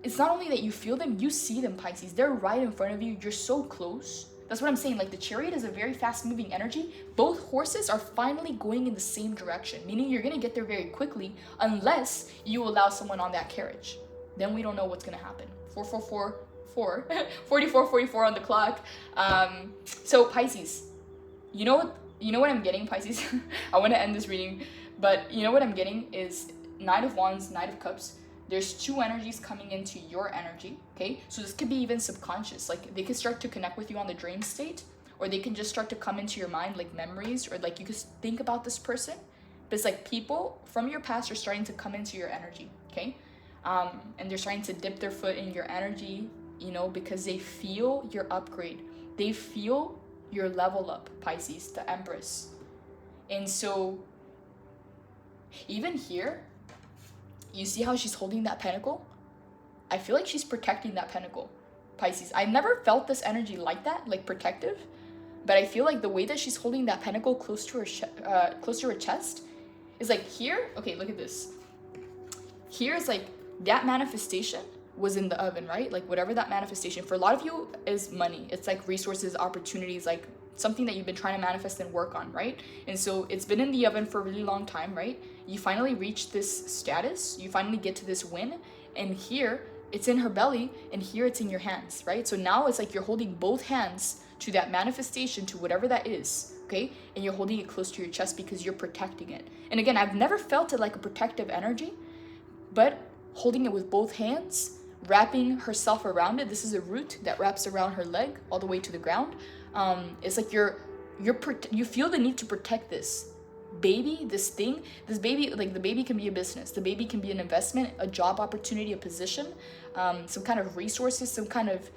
it's not only that you feel them, you see them, Pisces. They're right in front of you. You're so close That's what I'm saying. Like the Chariot is a very fast moving energy. Both horses are finally going in the same direction, meaning you're going to get there very quickly unless you allow someone on that carriage. Then we don't know what's going to happen. 444 44 on the clock. So Pisces, you know what I'm getting, Pisces? I want to end this reading, but you know what I'm getting is Knight of Wands, Knight of Cups. There's two energies coming into your energy, okay? So this could be even subconscious. Like they could start to connect with you on the dream state, or they can just start to come into your mind like memories, or like you could think about this person. But it's like people from your past are starting to come into your energy, okay? And they're starting to dip their foot in your energy, you know, because they feel your upgrade. They feel your level up, Pisces, the Empress. And so even here, you see how she's holding that pentacle? I feel like she's protecting that pentacle, Pisces. I've never felt this energy like that, like protective. But I feel like the way that she's holding that pentacle close to her chest is like here. Okay, look at this. Here is like that manifestation was in the oven, right? Like whatever that manifestation for a lot of you is money. It's like resources, opportunities, like something that you've been trying to manifest and work on, right? And so it's been in the oven for a really long time, right? You finally reach this status, you finally get to this win, and here it's in her belly, and here it's in your hands, right? So now it's like you're holding both hands to that manifestation, to whatever that is, okay? And you're holding it close to your chest because you're protecting it. And again, I've never felt it like a protective energy, but holding it with both hands, wrapping herself around it. This is a root that wraps around her leg all the way to the ground. It's like you feel the need to protect this baby, this baby. Like the baby can be a business, the baby can be an investment, a job opportunity, a position, some kind of resources, some kind of,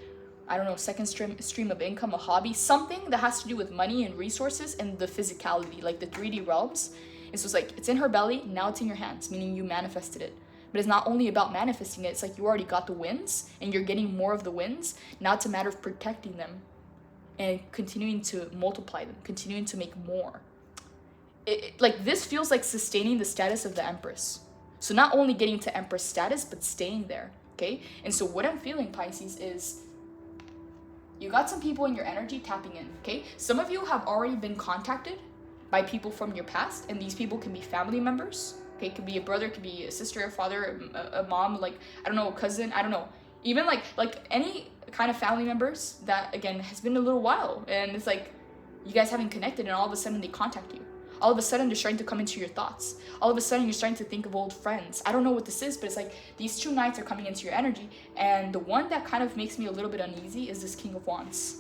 I don't know, second stream of income, a hobby, something that has to do with money and resources and the physicality, like the 3D realms. And so it's like it's in her belly, now it's in your hands, meaning you manifested it. But it's not only about manifesting it, it's like you already got the wins and you're getting more of the wins. Now it's a matter of protecting them and continuing to multiply them, continuing to make more. Like this feels like sustaining the status of the Empress. So not only getting to Empress status, but staying there, okay? And so what I'm feeling, Pisces, is you got some people in your energy tapping in, okay? Some of you have already been contacted by people from your past, and these people can be family members, okay? It could be a brother, it could be a sister, a father, a mom, like, I don't know, a cousin, I don't know. Even like any kind of family members that, again, has been a little while, and it's like you guys haven't connected, and all of a sudden they contact you. All of a sudden they're starting to come into your thoughts. All of a sudden you're starting to think of old friends. I don't know what this is, but it's like these two knights are coming into your energy, and the one that kind of makes me a little bit uneasy is this King of Wands.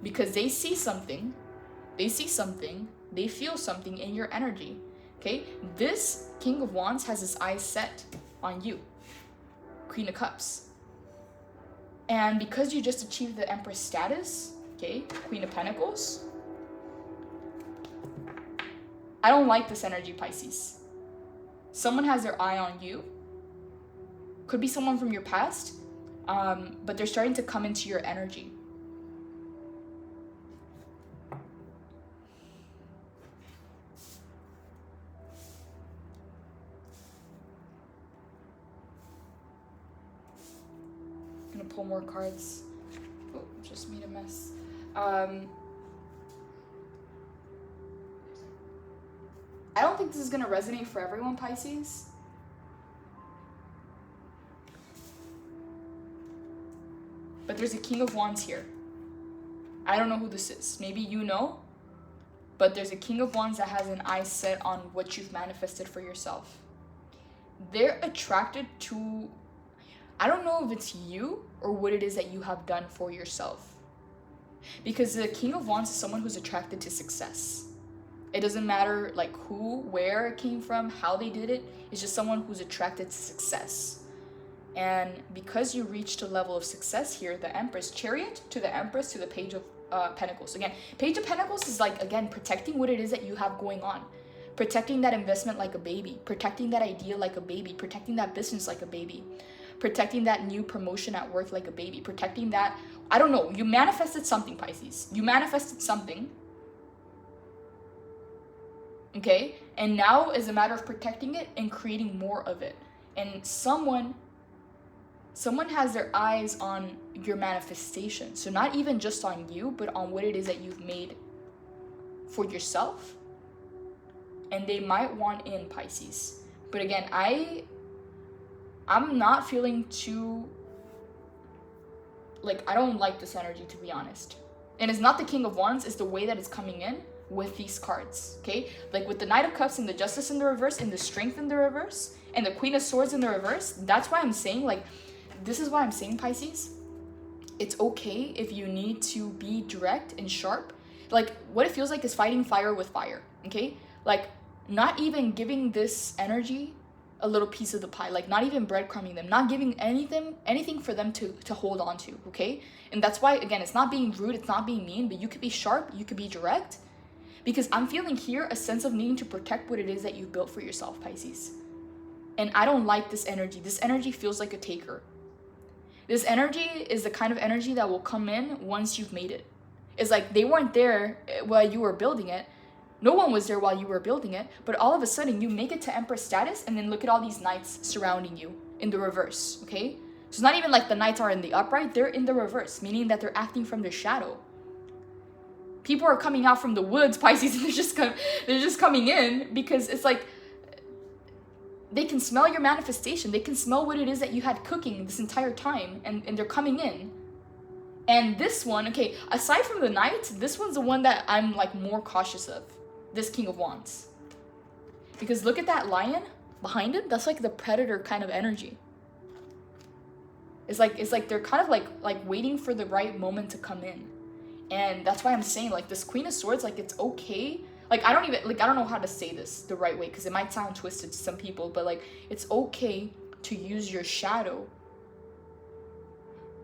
Because they see something, they feel something in your energy, okay? This King of Wands has his eyes set on you, Queen of Cups. And because you just achieved the Empress status, okay, Queen of Pentacles, I don't like this energy, Pisces. Someone has their eye on you. Could be someone from your past, but they're starting to come into your energy. I'm gonna pull more cards. Oh, just made a mess. I don't think this is going to resonate for everyone, Pisces. But there's a King of Wands here. I don't know who this is. Maybe you know. But there's a King of Wands that has an eye set on what you've manifested for yourself. They're attracted to, I don't know if it's you or what it is that you have done for yourself. Because the King of Wands is someone who's attracted to success. It doesn't matter like who, where it came from, how they did it. It's just someone who's attracted to success. And because you reached a level of success here, the Empress, Chariot to the Empress to the Page of Pentacles. Again, Page of Pentacles is like, again, protecting what it is that you have going on. Protecting that investment like a baby. Protecting that idea like a baby. Protecting that business like a baby. Protecting that new promotion at work like a baby. Protecting that, I don't know, you manifested something, Pisces. You manifested something. Okay, and now is a matter of protecting it and creating more of it. And someone someone has their eyes on your manifestation. So not even just on you, but on what it is that you've made for yourself. And they might want in, Pisces. But again, I'm not feeling too, like, I don't like this energy, to be honest. And it's not the King of Wands, it's the way that it's coming in with these cards, okay? Like with the Knight of Cups and the Justice in the reverse and the Strength in the reverse and the Queen of Swords in the reverse. That's why I'm saying, like, this is why I'm saying, Pisces, it's okay if you need to be direct and sharp. Like, what it feels like is fighting fire with fire, okay? Like, not even giving this energy a little piece of the pie, like not even breadcrumbing them, not giving anything for them to hold on to, okay? And that's why, again, it's not being rude, it's not being mean, but you could be sharp, you could be direct, because I'm feeling here a sense of needing to protect what it is that you built for yourself, Pisces. And I don't like this energy. This energy feels like a taker. This energy is the kind of energy that will come in once you've made it. It's like they weren't there while you were building it. No one was there while you were building it, but all of a sudden you make it to Empress status, and then look at all these knights surrounding you in the reverse, okay? So it's not even like the knights are in the upright, they're in the reverse, meaning that they're acting from their shadow. People are coming out from the woods, Pisces, and they're just coming in because it's like they can smell your manifestation. They can smell what it is that you had cooking this entire time, and they're coming in. And this one, okay, aside from the knights, this one's the one that I'm like more cautious of. This King of Wands. Because look at that lion behind him. That's like the predator kind of energy. It's like they're kind of like waiting for the right moment to come in. And that's why I'm saying, like, this Queen of Swords, like, it's okay. Like, I don't know how to say this the right way, because it might sound twisted to some people, but like, it's okay to use your shadow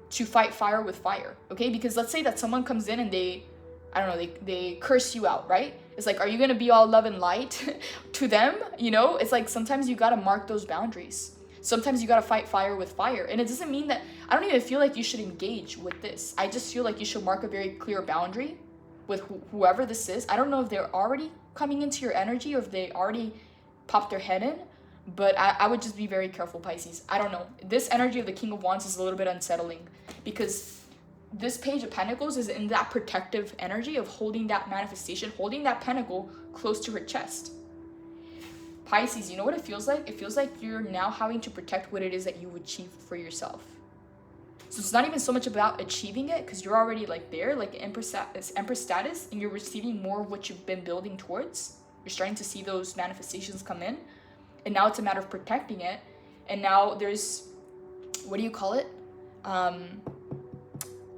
to fight fire with fire, okay? Because let's say that someone comes in and they curse you out, right? It's like, are you gonna be all love and light to them? You know, it's like sometimes you gotta mark those boundaries. Sometimes you gotta fight fire with fire. And it doesn't mean that, I don't even feel like you should engage with this. I just feel like you should mark a very clear boundary with whoever this is. I don't know if they're already coming into your energy or if they already popped their head in, but I would just be very careful, Pisces. I don't know. This energy of the King of Wands is a little bit unsettling because this Page of Pentacles is in that protective energy of holding that manifestation, holding that pentacle close to her chest. Pisces, you know what it feels like? It feels like you're now having to protect what it is that you achieved for yourself. So it's not even so much about achieving it, because you're already like there, like Empress status, and you're receiving more of what you've been building towards. You're starting to see those manifestations come in, and now it's a matter of protecting it. And now there's, what do you call it?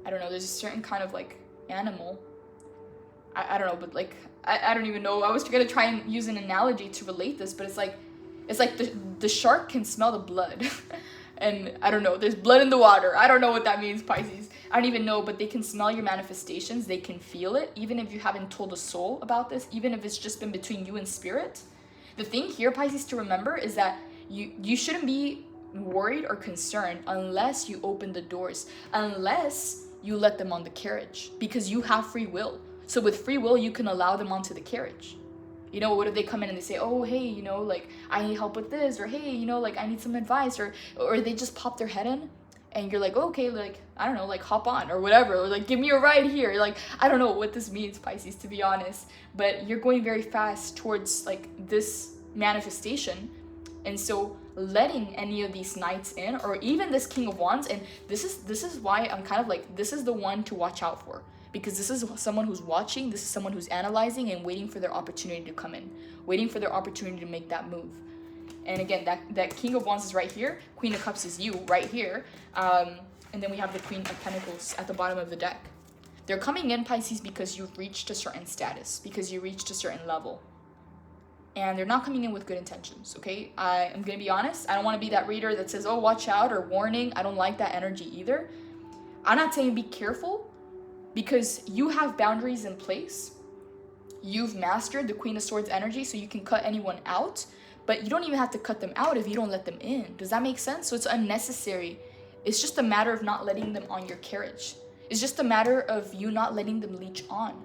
I don't know, there's a certain kind of like animal. I don't know, but like, I don't even know. I was gonna try and use an analogy to relate this, but it's like the shark can smell the blood. And I don't know, there's blood in the water. I don't know what that means, Pisces. I don't even know, but they can smell your manifestations. They can feel it, even if you haven't told a soul about this, even if it's just been between you and spirit. The thing here, Pisces, to remember is that you shouldn't be worried or concerned unless you open the doors, unless you let them on the carriage, because you have free will. So with free will, you can allow them onto the carriage. You know, what if they come in and they say, oh, hey, you know, like, I need help with this, or hey, you know, like, I need some advice, or they just pop their head in, and you're like, oh, okay, like, I don't know, like, hop on, or whatever, or like, give me a ride here. Like, I don't know what this means, Pisces, to be honest, but you're going very fast towards, like, this manifestation. And so letting any of these knights in, or even this King of Wands, and this is why I'm kind of like, this is the one to watch out for, because this is someone who's watching, this is someone who's analyzing and waiting for their opportunity to come in, waiting for their opportunity to make that move. And again, that King of Wands is right here, Queen of Cups is you right here, and then we have the Queen of Pentacles at the bottom of the deck. They're coming in, Pisces, because you've reached a certain status, because you reached a certain level. And they're not coming in with good intentions, okay? I'm gonna be honest, I don't wanna be that reader that says, oh, watch out, or warning. I don't like that energy either. I'm not saying be careful, because you have boundaries in place. You've mastered the Queen of Swords energy, so you can cut anyone out, but you don't even have to cut them out if you don't let them in. Does that make sense? So it's unnecessary. It's just a matter of not letting them on your carriage. It's just a matter of you not letting them leech on.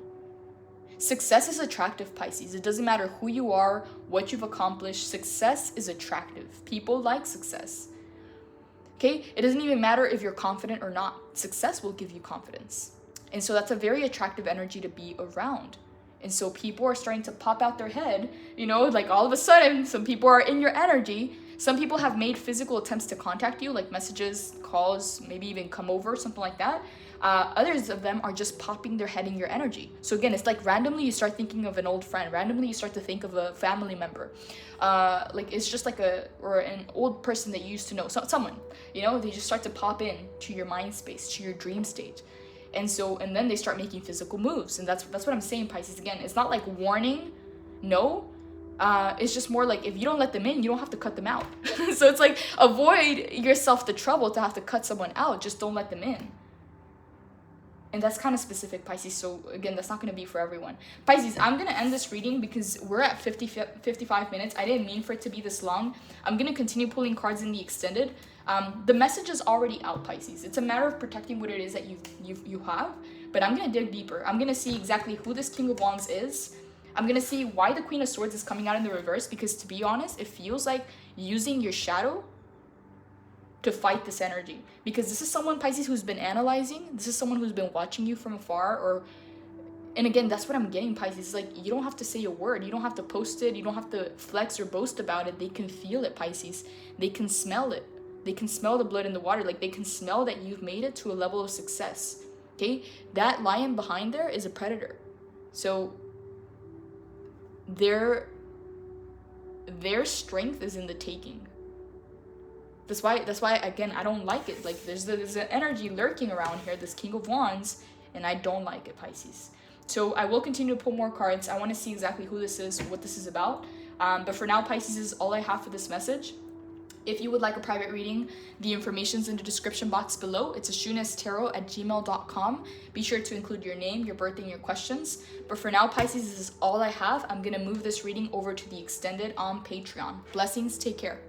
Success is attractive, Pisces. It doesn't matter who you are, what you've accomplished. Success is attractive. People like success. Okay, it doesn't even matter if you're confident or not. Success will give you confidence. And so that's a very attractive energy to be around. And so people are starting to pop out their head, you know, like all of a sudden, some people are in your energy. Some people have made physical attempts to contact you, like messages, calls, maybe even come over, something like that. Others of them are just popping their head in your energy. So again, it's like randomly you start thinking of an old friend. Randomly you start to think of a family member. Like it's just like an old person that you used to know. So, someone, you know, they just start to pop in to your mind space, to your dream state. And then they start making physical moves. And that's what I'm saying, Pisces. Again, it's not like warning, no. It's just more like, if you don't let them in, you don't have to cut them out. So it's like, avoid yourself the trouble to have to cut someone out. Just don't let them in. And that's kind of specific, Pisces. So again, that's not going to be for everyone. Pisces, I'm going to end this reading because we're at 55 minutes. I didn't mean for it to be this long. I'm going to continue pulling cards in the extended. The message is already out, Pisces. It's a matter of protecting what it is that you have. But I'm going to dig deeper. I'm going to see exactly who this King of Wands is. I'm going to see why the Queen of Swords is coming out in the reverse. Because to be honest, it feels like using your shadow to fight this energy. Because this is someone, Pisces, who's been analyzing. This is someone who's been watching you from afar. And again, that's what I'm getting, Pisces. It's like, you don't have to say a word. You don't have to post it. You don't have to flex or boast about it. They can feel it, Pisces. They can smell it. They can smell the blood in the water. Like, they can smell that you've made it to a level of success. Okay? That lion behind there is a predator. So their strength is in the taking. That's why again, I don't like it. Like, there's an energy lurking around here, this King of Wands, and I don't like it, Pisces. So I will continue to pull more cards. I want to see exactly who this is, what this is about. But for now, Pisces, is all I have for this message. If you would like a private reading, the information's in the description box below. It's AshunasTarot@gmail.com. Be sure to include your name, your birthday, and your questions. But for now, Pisces, this is all I have. I'm going to move this reading over to the extended on Patreon. Blessings. Take care.